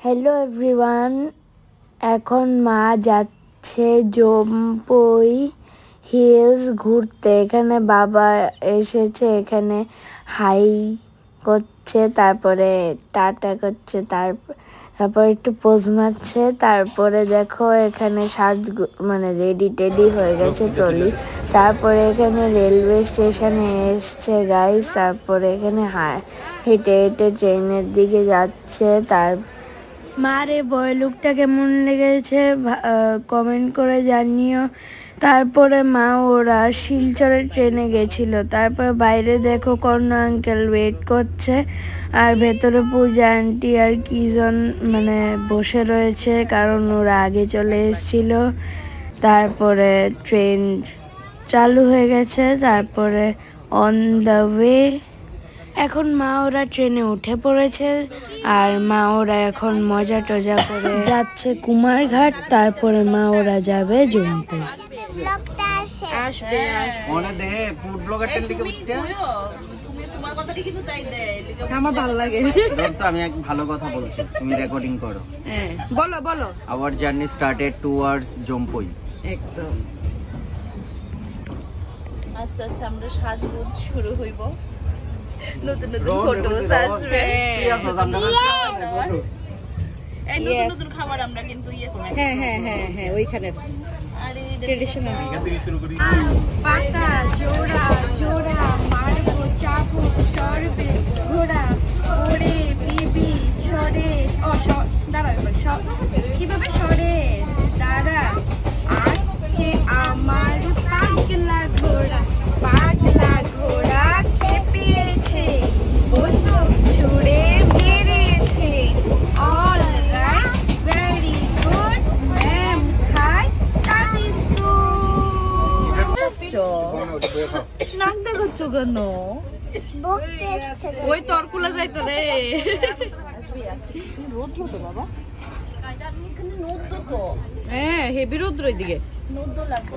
Hello everyone, এখন মা যাচ্ছে জম্পুই হিলস ঘুরতে। এখানে বাবা এসেছে, এখানে হাই করছে, তারপরে টাটা করছে, তারপর একটু পোজ মারছে। তারপরে দেখো এখানে মানে রেডি টেডি হয়ে গেছে ট্রলি। তারপরে এখানে রেলওয়ে স্টেশনে এসছে গাইস। তারপরে এখানে হেঁটে হেঁটে ট্রেনের দিকে যাচ্ছে। মার এই বয় লুকটা কেমন লেগেছে কমেন্ট করে জানিও। তারপরে মা ওরা শিলচরে ট্রেনে গেছিল। তারপর বাইরে দেখো কর্ণ আঙ্কেল ওয়েট করছে, আর ভেতরে পূজা আন্টি আর কিজন মানে বসে রয়েছে, কারণ ওরা আগে চলে এসেছিল। তারপরে ট্রেন চালু হয়ে গেছে, তারপরে অন দ্য ওয়ে। এখন মা ওরা ট্রেনে উঠে পড়েছে, আর মা ওরা এখন মজা টজা করে যাচ্ছে কুমারঘাট। তারপরে মা ওরা যাবে জম্পুই। আমার ভালো লাগে তো আমি এক ভালো কথা বলছি, তুমি রেকর্ডিং করো। বলো বলো। Hour journey started towards Jampui. একদম আস্তে আস্তে আমরা সাজগোজ শুরু হইব, নতুন নতুন ফটোস আসবে, নতুন নতুন খাবার আমরা কিন্তু হ্যাঁ হ্যাঁ হ্যাঁ হ্যাঁ ওইখানে ট্রেডিশনাল পাতা জোড়া জোড়া মারবো চাবো চড়বে ঘোড়া ওড়ে বিবি সরে দাঁড়া কিভাবে সরে দাঁড়া আসছে আমার পাগলা ঘোড়া খেপিয়েছে ও তো ছুড়ে মেরেছে। All right very good ma'am খাই নাক দেখাচ্ছ কেন? ওই তরকুলা যাইতো রে। রোদ্র তো বাবা, নদ্য তো, হ্যাঁ হেভি রোদ্র ওইদিকে। নদ্য লাগবে।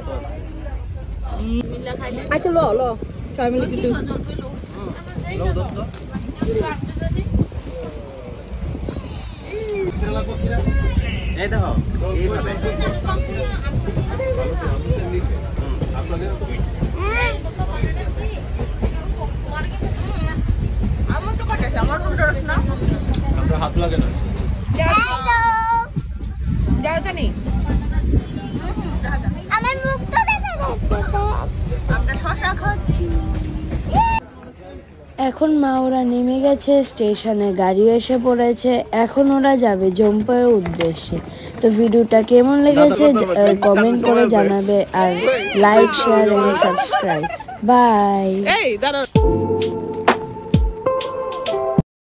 আচ্ছা লো লো সবাই মিলে কিন্তু এই দেখো এইভাবে আমরা হাত লাগে না। যাও জানি আমার মুখটা দেখা যাচ্ছে, আমরা শশা খাচ্ছি। এখন মা ওরা নেমে গেছে স্টেশনে, গাড়ি এসে পড়েছে। এখন ওরা যাবে জম্পুইয়ের উদ্দেশ্যে। তো ভিডিওটা কেমন লেগেছে কমেন্ট করে জানাবে, আর like share and subscribe. Bye. এই দাঁড়াও।